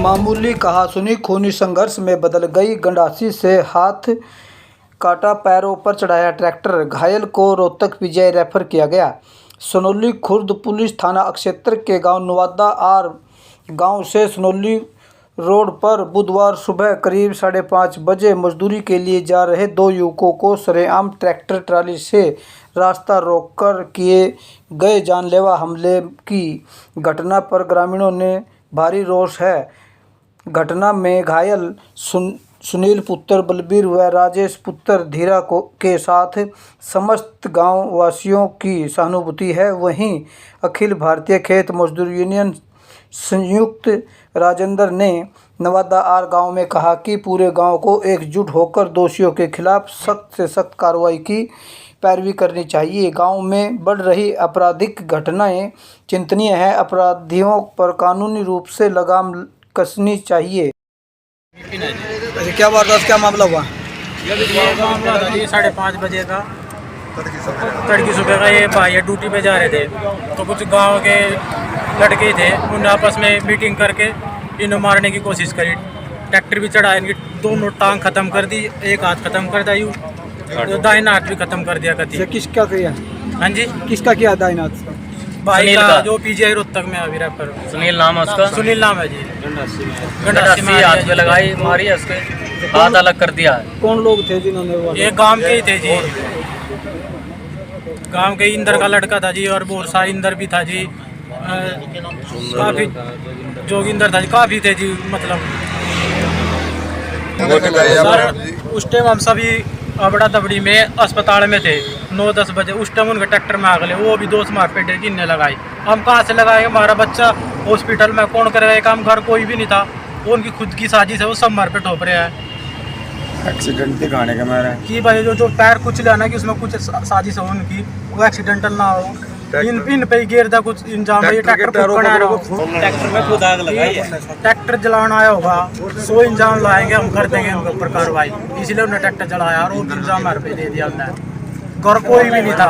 मामूली कहासुनी खूनी संघर्ष में बदल गई। गंडासी से हाथ काटा, पैरों पर चढ़ाया ट्रैक्टर, घायल को रोहतक पीजीआई रेफर किया गया। सनोली खुर्द पुलिस थाना क्षेत्र के गांव नवादा आर गांव से सनोली रोड पर बुधवार सुबह करीब 5:30 बजे मजदूरी के लिए जा रहे दो युवकों को सरेआम ट्रैक्टर ट्राली से रास्ता रोककर किए गए जानलेवा हमले की घटना पर ग्रामीणों ने भारी रोष है। घटना में घायल सुनील पुत्र बलबीर व राजेश पुत्र धीरा के साथ समस्त गांव वासियों की सहानुभूति है। वहीं अखिल भारतीय खेत मजदूर यूनियन संयुक्त राजेंद्र ने नवादा आर गांव में कहा कि पूरे गांव को एकजुट होकर दोषियों के खिलाफ सख्त से सख्त कार्रवाई की पैरवी करनी चाहिए। गांव में बढ़ रही आपराधिक घटनाएं चिंतनीय है। अपराधियों पर कानूनी रूप से लगाम कसनी चाहिए। क्या वारदात, क्या मामला हुआ? ये मामला था जी 5:30 बजे का, तड़की सुबह का। ये भाई ड्यूटी पे जा रहे थे तो कुछ गांव के लड़के थे, उन्होंने आपस में मीटिंग करके इन्हें मारने की कोशिश करी। ट्रैक्टर भी चढ़ा, इनकी दोनों टांग खत्म कर दी, एक हाथ खत्म कर दिया, यूँ दाहिना हाथ भी खत्म कर दिया। कति किसका किया? हाँ जी, किसका किया दाहिना हाथ? भाई का, जो पीजीआई रोहतक में अभी रेफर। सुनील नाम है उसका। सुनील नाम है जी। गंडासी में हाथ पे लगाई, मारी है उसके, हाथ अलग कर दिया। कौन लोग थे जिन्होंने? ये गांव के ही थे जी, गांव के इंदर का लड़का था जी, और बहुत सारा इंदर भी था जी, काफी जोगिंदर था जी, काफी थे जी। मतलब सर उस टाइम हम सभी अबड़ा दबड़ी में अस्पताल में थे 9-10 बजे। उस टाइम उनके ट्रैक्टर में आ गए, वो भी दोस्त मार पे गिनने लगाई। हम कहाँ से लगाएंगे? हमारा बच्चा हॉस्पिटल में, कौन करेगा ये काम? घर कोई भी नहीं था, वो उनकी खुद की साजिश है, वो सब मार पे ठोप रहे हैं। एक्सीडेंट दिखाने का मेरा कि भाई जो पैर कुछ लाना कि उसमें कुछ साजिश हो उनकी, वो एक्सीडेंटल ना हो। इन पे ही गिर था कुछ इंजाम। ट्रैक्टर में खुद आग लगाई है। ट्रैक्टर जलाना आया होगा, 100 इंजाम लाएंगे, हम कर देंगे उनके ऊपर कार्रवाई। इसलिए उन्हें ट्रैक्टर जलाया और वो इंजाम हमारे पे दे दिया हमने। घर कोई भी नहीं था।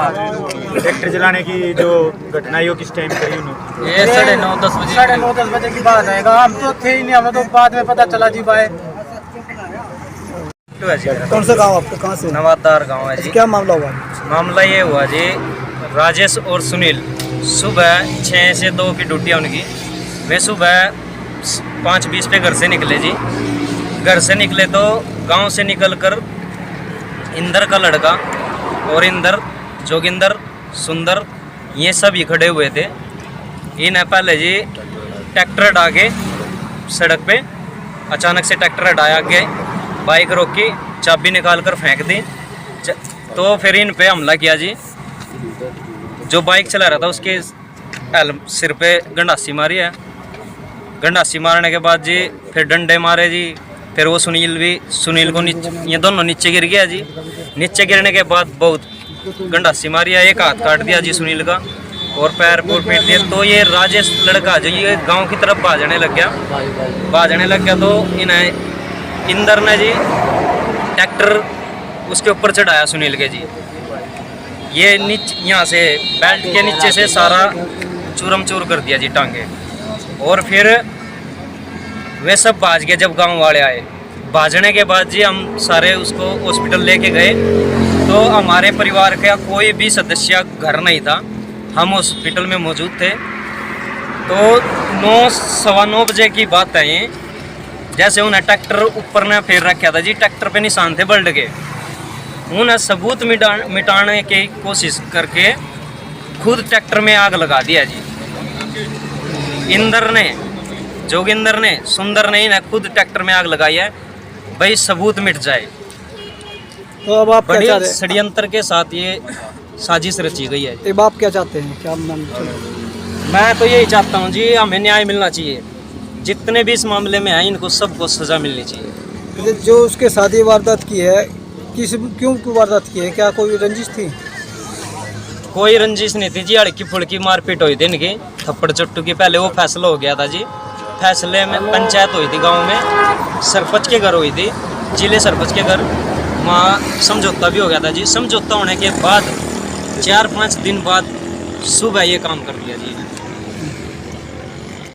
ट्रैक्टर जलाने की जो घटना है वो किस टाइम करी उन्होंने? ये 9:30 बजे 9:30 बजे की बात है। हम तो थे ही नहीं, हमें तो बाद में पता चला जी। भाई कौन सा गांव आपका? कहाँ से? नवादार गांव है जी। क्या मामला हुआ? मामला ये हुआ जी, राजेश और सुनील सुबह 6 से 2 की ड्यूटी है उनकी। वे सुबह 5:20 पे घर से निकले जी। घर से निकले तो गांव से निकलकर इंदर का लड़का और इंदर, जोगिंदर, सुंदर, ये सभी खड़े हुए थे। इन्हें पहले जी ट्रैक्टर हटा के सड़क पे अचानक से ट्रैक्टर हटाया के बाइक रोकी, चाबी निकाल कर फेंक दी। तो फिर इन पे हमला किया जी। जो बाइक चला रहा था उसके सिर पे गंडासी मारी है। गंडासी मारने के बाद जी फिर डंडे मारे जी। फिर वो सुनील को ये दोनों नीचे गिर गया जी। नीचे गिरने के बाद बहुत गंडासी मारी है, एक हाथ काट दिया जी सुनील का और पैर पूर पीट दिया। तो ये राजेश लड़का जो ये गांव की तरफ भाजने लग गया तो इन्हें इंदर ने जी ट्रैक्टर उसके ऊपर चढ़ाया सुनील के जी। ये यहाँ से बेल्ट के नीचे से सारा चूरम चूर कर दिया जी टांगे। और फिर वे सब भाज गए। जब गांव वाले आए भाजने के बाद जी हम सारे उसको हॉस्पिटल लेके गए तो हमारे परिवार का कोई भी सदस्य घर नहीं था। हम हॉस्पिटल में मौजूद थे। तो 9-9:15 बजे की बात है ये। जैसे उन्हें ट्रैक्टर ऊपर ने फेर रखा था जी, ट्रैक्टर पे निशान थे बल्ट के। उन्हें सबूत मिटाने की कोशिश करके खुद ट्रैक्टर में आग लगा दिया जी। इंदर ने, जोगिंदर ने, सुंदर ने इन्हें खुद ट्रैक्टर में आग लगाई है, भाई सबूत मिट जाए। तो अब आप बड़ी क्या चाहते हैं? षड्यंत्र के साथ ये साजिश रची गई है। अब आप क्या चाहते हैं? क्या मैं तो यही चाहता हूँ जी, हमें न्याय मिलना चाहिए। जितने भी इस मामले में हैं इनको सबको सजा मिलनी चाहिए। जो उसके साथ ये वारदात की है, क्यों वारदात की है? क्या कोई रंजिश थी? कोई रंजिश नहीं थी जी, हल्की फुल्की मारपीट हुई थी इनकी, थप्पड़ चट्टू की। पहले वो फैसला हो गया था जी। फैसले में पंचायत हुई थी गांव में, सरपंच के घर हुई थी, जिले सरपंच के घर। वहाँ समझौता भी हो गया था जी। समझौता होने के बाद 4-5 दिन बाद सुबह ये काम कर दिया जी।